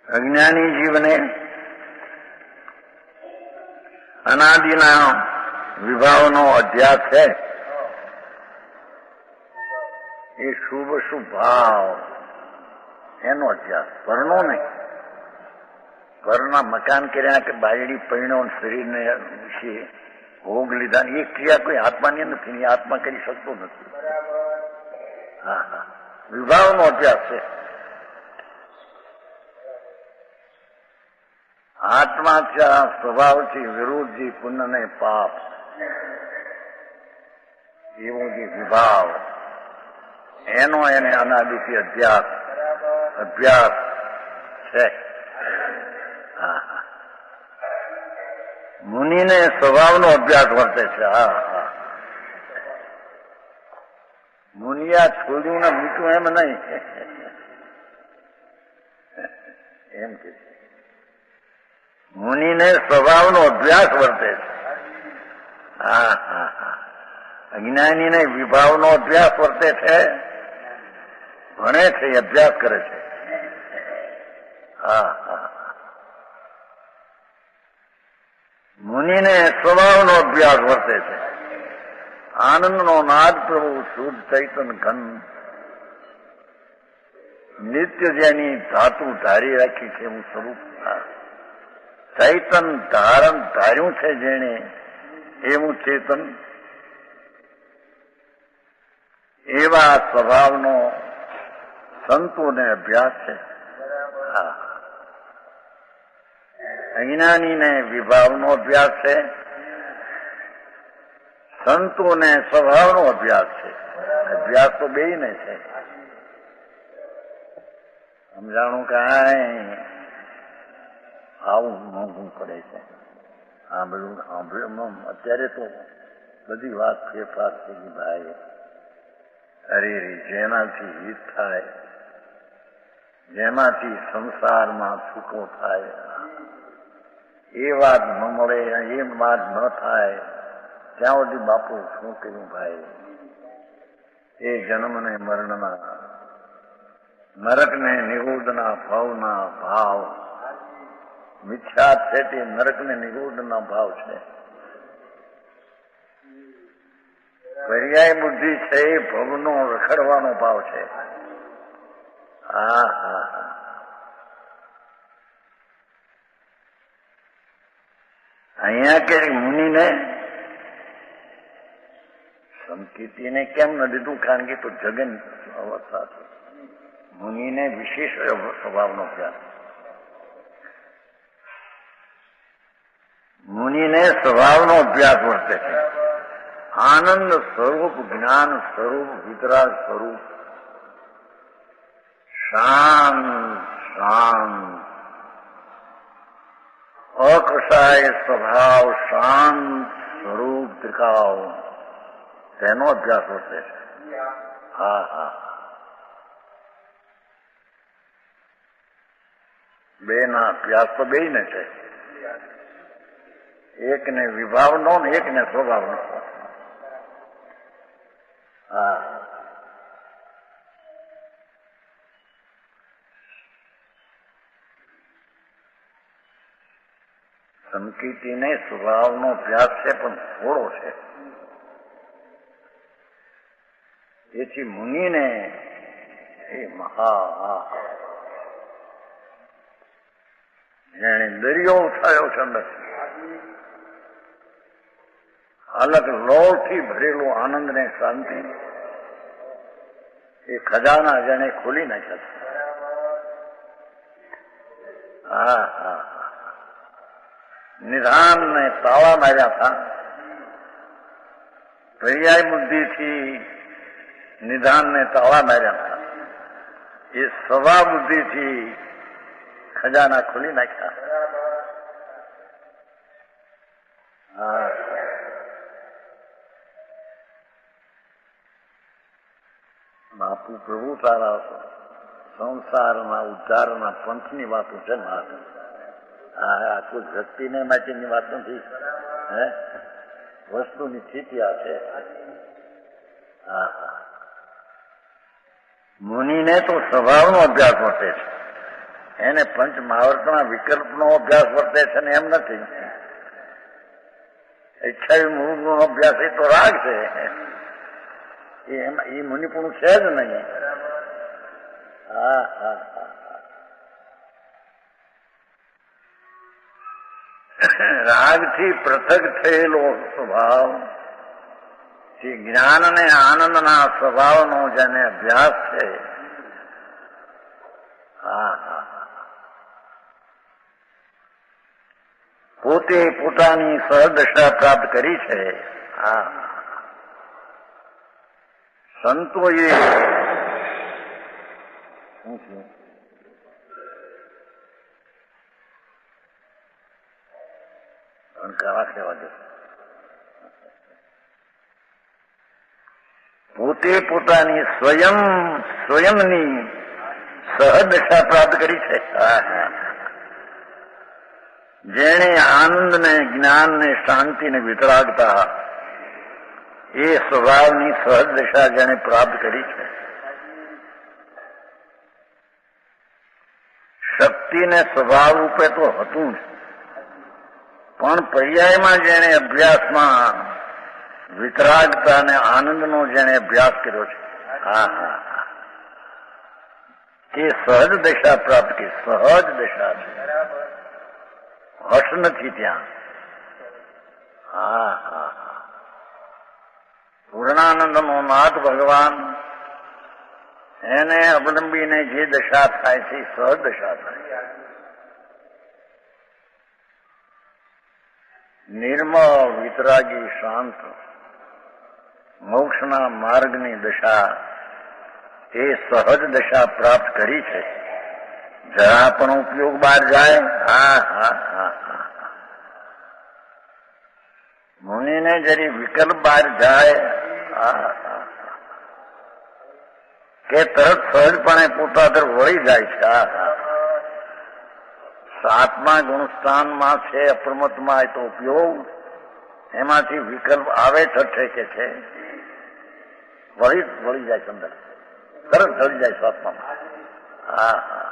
અજ્ઞાની જીવને અનાદિના વિભાવનો અધ્યાસ છે. એ શુભ શુભ ભાવ એનો અધ્યાસ, પરનો નહીં. પરના મકાન કર્યા કે બાયડી પૈણો શરીરને વિશે ભોગ લીધા એ ક્રિયા કોઈ આત્માની નથી, એ આત્મા કરી શકતો નથી. હા હા, વિભાવનો અભ્યાસ છે. આત્મા ત્યાં સ્વભાવથી વિરુદ્ધજી પુણ્ય ને પાપ એવો જે વિભાવ એનો એને અનાદિથી અભ્યાસ છે. હા હા, મુનિને સ્વભાવનો અભ્યાસ વર્તે છે. હા હા, મુનિયા છોડ્યું ને મૂક્યું એમ નહીં, એમ કે મુનિને સ્વભાવનો અભ્યાસ વર્તે છે. હા હા હા, અજ્ઞાનીને વિભાવનો અભ્યાસ વર્તે છે, ભણે છે, અભ્યાસ કરે છે. હા હા, મુનિને સ્વભાવનો અભ્યાસ વર્તે છે. આનંદનો નાદ પ્રભુ શુદ્ધ ચૈતન ઘન નિત્ય જેની ધાતુ ધારી રાખી છે એવું સ્વરૂપ ચૈતન ધાર્યું છે જેણે એવું ચેતન, એવા સ્વભાવનો સંતોને અભ્યાસ છે. હા, અજ્ઞાનીને વિભાવનો અભ્યાસ છે, સંતોને સ્વભાવનો અભ્યાસ છે. અભ્યાસ તો બેયને છે. સમજાણું કાંઈ આવું મોંઘું પડે છે. આ બધું સાંભળ્યું અત્યારે તો બધી વાત ફેરફાર થઈ ગઈ ભાઈ. અરે જેનાથી હિત થાય, જેનાથી સંસારમાં છૂટો થાય એ વાત ન મળે, એ વાત ન થાય ત્યાં સુધી બાપુ શું કર્યું ભાઈ? એ જન્મને મરણના, નરકને નિગૂઢના ભાવના ભાવ મિથ્યા છે. તે નરકને નિગૂઢના ભાવ છે. પર્યાય બુદ્ધિ છે એ ભવનો રખડવાનો ભાવ છે. હા હા હા, અહીંયા કે મુનિને સંકિતિને કેમ ન દીધું? કારણ કે તો જગન અવસ્થા છે. મુનિને વિશેષ સ્વભાવનો અભ્યાસ, મુનિને સ્વભાવનો અભ્યાસ વર્તે છે. આનંદ સ્વરૂપ, જ્ઞાન સ્વરૂપ, વિતરાગ સ્વરૂપ, શાંત શાંત અકષાય સ્વભાવ, શાંત સ્વરૂપ ત્રિકાવ, તેનો અભ્યાસ વર્તે છે. હા હા, બે ના અભ્યાસ તો બે ને છે. એકને વિભાવનો ને એકને સ્વભાવનો. હા, સંકિતિને સ્વભાવનો અભ્યાસ છે પણ થોડો છે. તેથી મુનિને એ જેણે દરિયો ઉઠાયો છે અંદર, હાલત લોહથી ભરેલો આનંદ ને શાંતિ, એ ખજાના જેને ખોલી નાખ્યા છે. હા હા, નિધાન ને તાળા માર્યા હતા. પર્યાય બુદ્ધિથી નિધાન ને તાળા માર્યા હતા. એ સ્વભાવ બુદ્ધિથી ખજાના ખોલી નાખ્યા. હા, બાપુ પ્રભુ તારા સંસારના ઉદ્ધારના પંથની વાતો છે ને. આ કોઈ વ્યક્તિને માટેની વાત નથી, હે વસ્તુની સ્થિતિ આ છે. હા હા, મુનિને તો સ્વભાવનો અભ્યાસ વર્તે છે. એને પંચ મહાવર્તના વિકલ્પનો અભ્યાસ વર્તે છે ને એમ નથી. 28 મૂળનો અભ્યાસ એ તો રાગ છે, એ મુનિપુણ છે જ નહીં. હા હા હા. રાગથી પૃથક થયેલો સ્વભાવ, જે જ્ઞાન અને આનંદના સ્વભાવનો જેને અભ્યાસ છે, હા હા, પોતે પોતાની સહદશા પ્રાપ્ત કરી છે. હા, સંતોએ શું છે? પોતે પોતાની સ્વયંની સહદશા પ્રાપ્ત કરી છે. જેણે આનંદને, જ્ઞાનને, શાંતિને, વિતરાગતા એ સ્વભાવની સહદશા જેને પ્રાપ્ત કરી છે, શક્તિને સ્વભાવ રૂપે તો હતું જ, પણ પર્યાયમાં જેણે અભ્યાસમાં વિતરાગતા અને આનંદનો જેણે અભ્યાસ કર્યો છે, હા હા હા, તે સહજ દશા પ્રાપ્ત કરી. સહજ દશા છે, હર્ષ નથી ત્યાં. હા હા હા. પૂર્ણાનંદનો નાથ ભગવાન, એને અવલંબીને જે દશા થાય છે એ સહજ દશા થાય. નિર્મળ, વિતરાગી, શાંત મોક્ષના માર્ગની દશા એ સહજ દશા પ્રાપ્ત કરી છે. જરા પણ ઉપયોગ બહાર જાય. હા હા હા હા. મુનિને જરી વિકલ્પ બહાર જાય, હા હા, કે તરત સહજપણે પોતા તરફ વળી જાય છે. હા હા. સાતમા ગુણસ્થાનમાં છે અપ્રમતમાં, એ તો ઉપયોગ, એમાંથી વિકલ્પ આવે છઠ્ઠે કે છે, વળી જાય છે અંદર, તરત ઢળી જાય સાતમામાં. હા હા.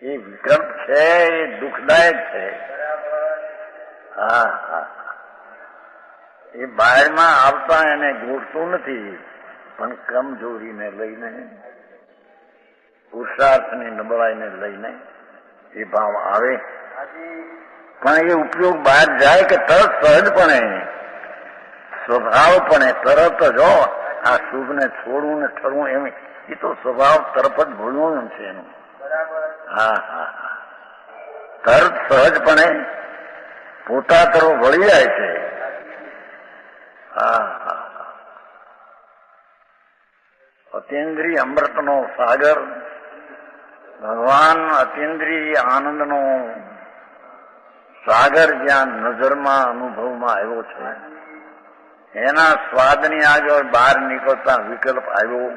એ વિકલ્પ છે એ દુઃખદાયક છે. હા હા. એ બહારમાં આવતા એને ગોઠતું નથી, પણ કમજોરીને લઈને, પુરુષાર્થની નબળાઈને લઈને એ ભાવ આવે. પણ એ ઉપયોગ બહાર જાય કે તરત સહજપણે, સ્વભાવપણે તરત જ આ શુભને છોડવું ને ઠરવું, એમ એ તો સ્વભાવ તરફ જ ભૂલવાનું છે એનું. હા હા હા. તરત સહજપણે પોતા તરફ વળી જાય છે. હા હા. અતિન્દ્રિય અમૃતનો સાગર ભગવાન, અતિન્દ્રિય આનંદનો સાગર જ્યાં નજરમાં, અનુભવમાં આવ્યો છે, એના સ્વાદની આગળ બહાર નીકળતા વિકલ્પ આવ્યો,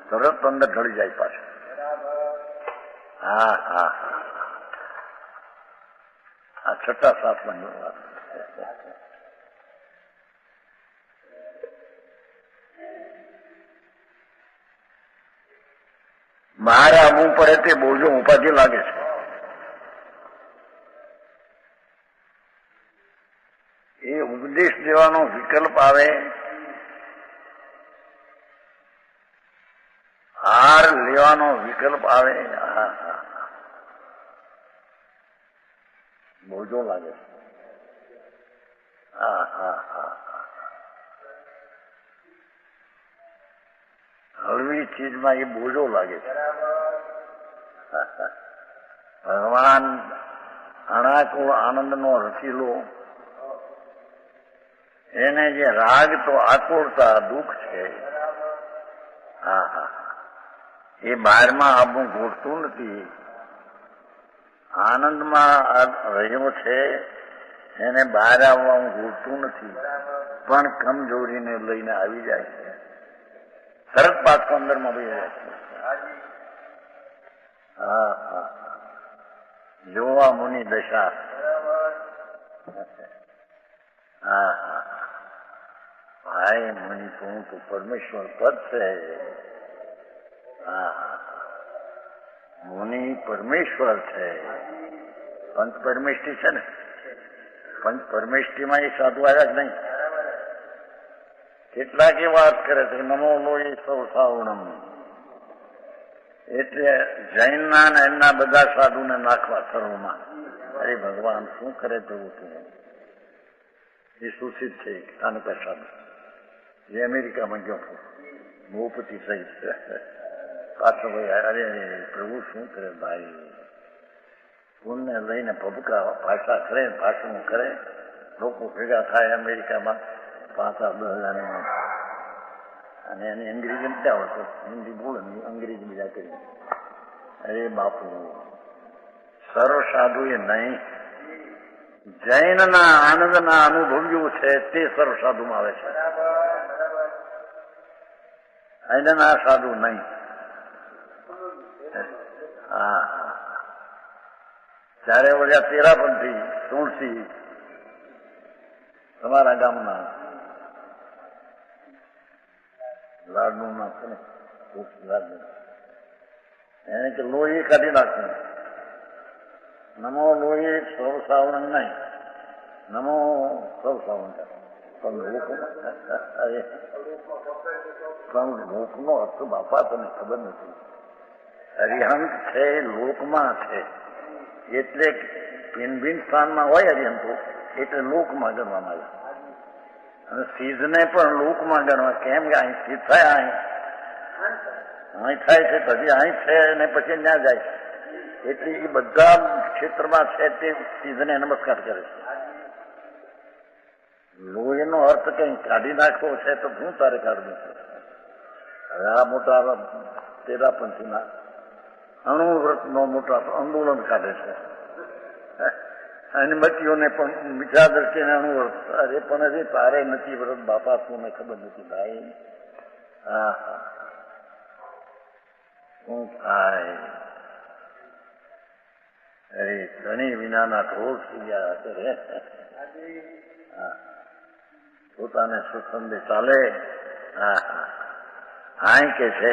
તરત અંદર ઢળી જાય પાછું. હા હા હા. આ છઠ્ઠા સાતમાની વાત. બહાર આવવું પડે તે બોજો ઉપાધિ લાગે છે. એ ઉપદેશ દેવાનો વિકલ્પ આવે, હાર લેવાનો વિકલ્પ આવે, હા હા, બોજો લાગે છે. હા હા હા. હળવી ચીજમાં એ બોજો લાગે છે. ભગવાન અણાકુળ આનંદનો રસીલો, એને જે રાગ તો આકુળતા, દુઃખ છે. હા હા. એ બહારમાં આવવું ઘોટતું નથી, આનંદમાં રહ્યો છે, એને બહાર આવવા ઘોટતું નથી, પણ કમજોરીને લઈને આવી જાય છે, તરત પાછો અંદરમાં વહી જાય છે. હા હા. જોવા મુનિ દશા. હા હા. ભાઈ મુનિ, તું તો પરમેશ્વર પદ છે. હા હા. મુનિ પરમેશ્વર છે. પંચ પરમેષ્ઠી છે ને, પંચ પરમેષ્ઠીમાં એ સાધુ આવ્યા જ નહીં. કેટલાક એ વાત કરે છે નમો લોહી સૌ સાવણમ, એટલે જૈનના ને એમના બધા સાધુને નાખવા સર્વમાં. અરે ભગવાન શું કરે તેવું છે. એ સૂચિત છે સ્થાનિક સાધુ જે અમેરિકામાં ગયો હતો ભૂપતિ સહિત પાછો ભાઈ. અરે પ્રભુ શું કરે ભાઈ, ફૂલને લઈને ભબકા ભાષા કરે, ભાષણ કરે, લોકો ભેગા થાય અમેરિકામાં 5,000 અને એને અંગ્રેજી નથી આવડતો, હિન્દી બોલે અંગ્રેજી બીજા કરી. અરે બાપુ સર્વ સાધુ એ નહીં, જૈનના આનંદના અનુભવ્યું છે તે સર્વ સાધુમાં આવે છે, અહીંના સાધુ નહીં. હા, ત્યારે વળ્યા તેરાપંથી તુલસી તમારા ગામના લાડનું નામ છે ને, લાડનું એને કે લોહી કાઢી નાખ્યું. નમો લોહી સૌ સાવણ નહીં, નમો સૌ સાવણ. પણ લોકનો અર્થ બાપા તને ખબર નથી. અરિહંત છે લોકમાં છે, એટલે ભિન્ન ભિન્ન સ્થાનમાં હોય અરિહંતો, એટલે લોકમાં ગણવામાં આવે. અને સિદ્ધને પણ લોકમાં ગણવા. કેમ કે અહીં સિદ્ધ થાય, અહીં થાય છે પછી અહીં છે અને પછી ત્યાં જાય છે, એટલે એ બધા ક્ષેત્રમાં છે તે સિદ્ધને નમસ્કાર કરે છે. લોહીનો અર્થ કઈ કાઢી નાખવો છે તો હું તારે કાઢવું છે. હવે આ મોટા તેરાપંથીના અણુવ્રતનો મોટા આંદોલન કાઢે છે, અને બચીઓને પણ બીજા દ્રષ્ટિને અણુવ્રત. અરે પણ હજી તારે નથી વ્રત બાપા, તું ખબર નથી ભાઈ. હા હા, શું થાય? અરે ધણી વિનાના ઢોળ થઈ ગયા કરે. હા, પોતાને સુસંદે ચાલે. હા હા, હા કે છે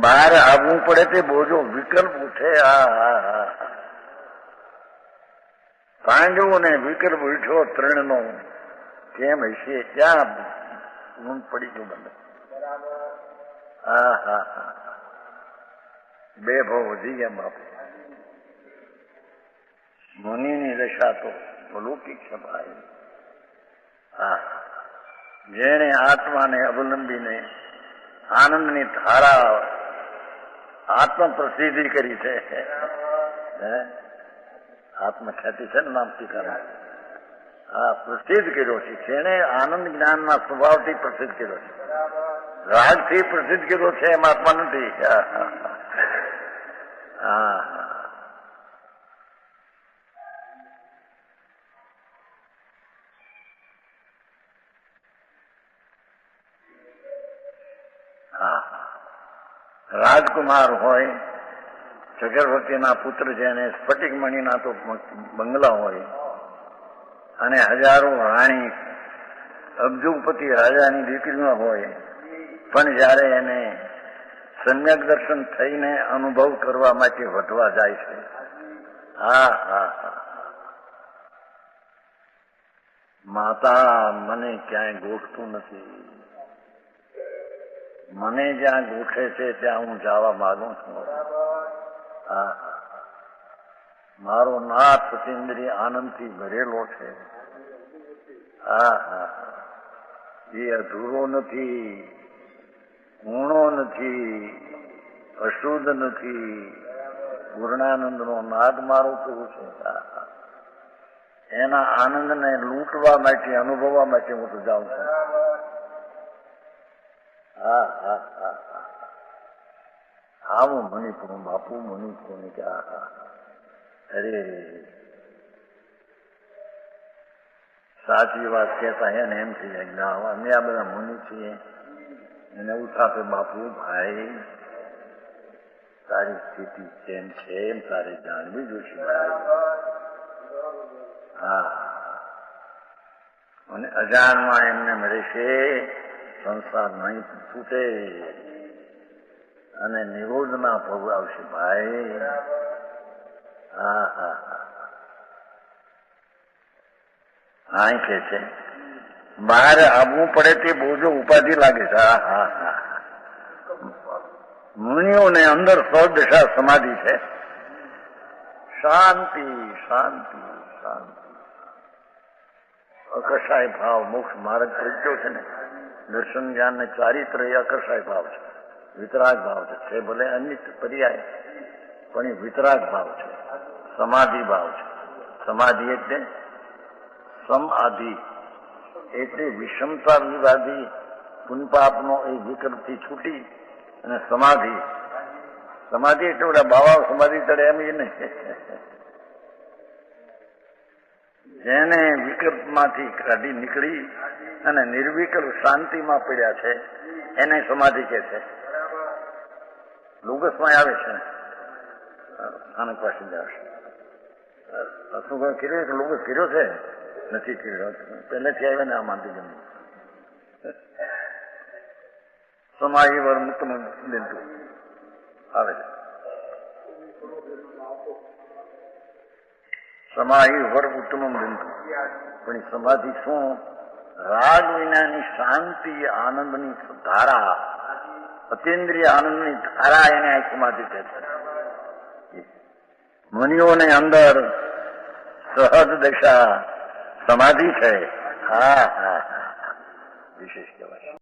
બહાર આવવું પડે તે બોજો વિકલ્પ ઉઠે. હા હા હા, પાંડવો ને વિકલ્પ ઉઠ્યો ત્રણનો. કેમ હશે? ક્યાં ઊંઘ પડી ગયું બંને. હા હા હા, બે ભાવ વધી ગયા બાપુ. મુનિની દશા તો અલૌકિક છે ભાઈ. હા, જેણે આત્માને અવલંબીને આનંદની ધારા આત્મ પ્રસિદ્ધિ કરી છે. આત્મખ્યાતિ છે ને નામથી કારણ. હા, પ્રસિદ્ધ કર્યો છે. જેણે આનંદ જ્ઞાનના સ્વભાવથી પ્રસિદ્ધ કર્યો છે, રાગથી પ્રસિદ્ધ કર્યો છે, એમ આત્મા નથી. હા, રાજકુમાર હોય, ચક્રવર્તીના પુત્ર છે, અને સ્ફટિકમણીના તો બંગલા હોય, અને હજારો રાણી અબજોપતિ રાજાની દીકરીઓ હોય, પણ જયારે એને સમ્યક દર્શન થઈને અનુભવ કરવા માટે વધવા જાય છે. હા હા હા, માતા મને ક્યાંય ગોઠતું નથી, મને જ્યાં ગોઠે છે ત્યાં હું જવા માંગુ છું. હા, મારો નાથ સચિન્દ્રિય આનંદથી ભરેલો છે. હા હા, એ અધૂરો નથી, ઊણો નથી, અશુદ્ધ નથી. પૂર્ણાનંદનો નાદ મારો કેવું છે. એના આનંદને લૂંટવા માટે, અનુભવવા માટે હું તો જાઉં છું. હા હા હા હા, આવો મણિપુર બાપુ, મણિપુર ને કે હા. અરે સાચી વાત કહેતા એને એમ થઈ જાય, અમે આ બધા મુનિ છીએ. એને એવું થશે બાપુ ભાઈ તારી સ્થિતિ કેમ છે એમ તારે જાણવી જોઈશે. હા, અને અજાણમાં એમને રહેશે, સંસાર નહીં છૂટે. અને નિરોધના ભોગ આવશે ભાઈ. હા હા હા કે છે બહાર આવવું પડે તે બોજો ઉપાધિ લાગે છે. હા હા હા મુનિઓને અંદર સદશા સમાધિ છે. શાંતિ શાંતિ શાંતિ અકસાય ભાવ મોક્ષ માર્ગ પ્રગટ્યો છે ને. દર્શન જ્ઞાન ને ચારિત્ર એ અકસાય ભાવ છે, વિતરાગ ભાવ છે. ભલે અનિત પર્યાય પણ એ વિતરાગ ભાવ છે, સમાધિ ભાવ છે. સમાધિ એટલે સમાધિ એટલે વિષમતા વિવાદી પુનપાપનો એ વિકલ્પથી છૂટી અને સમાધિ. સમાધિ એટલે બધા બાવા સમાધિ તળે એમ એ નહીં. જેને વિકલ્પમાંથી કાઢી નીકળી અને નિર્વિકલ્પ શાંતિમાં પડ્યા છે એને સમાધિ કે છે. લુગસમાં આવે છે સ્થાનક પાસે જ આવશે. શું કર્યો છે? લુગસ કર્યો છે નથી કર્યો, પહેલેથી આવ્યા ને આ માનતી જમી સમાહી વર મુક્તમ બિંદુ આવે છે. સમાહી વર ઉત્તમ બિંદુ. પણ સમાધિ શું? રાગ વિનાની શાંતિ આનંદની ધારા, અતિન્દ્રિય આનંદની ધારા એને આ સમાધિ કહે છે. મુનિઓને અંદર સહજ દશા સમાધિ છે. હા હા હા વિશેષ કહેવાય.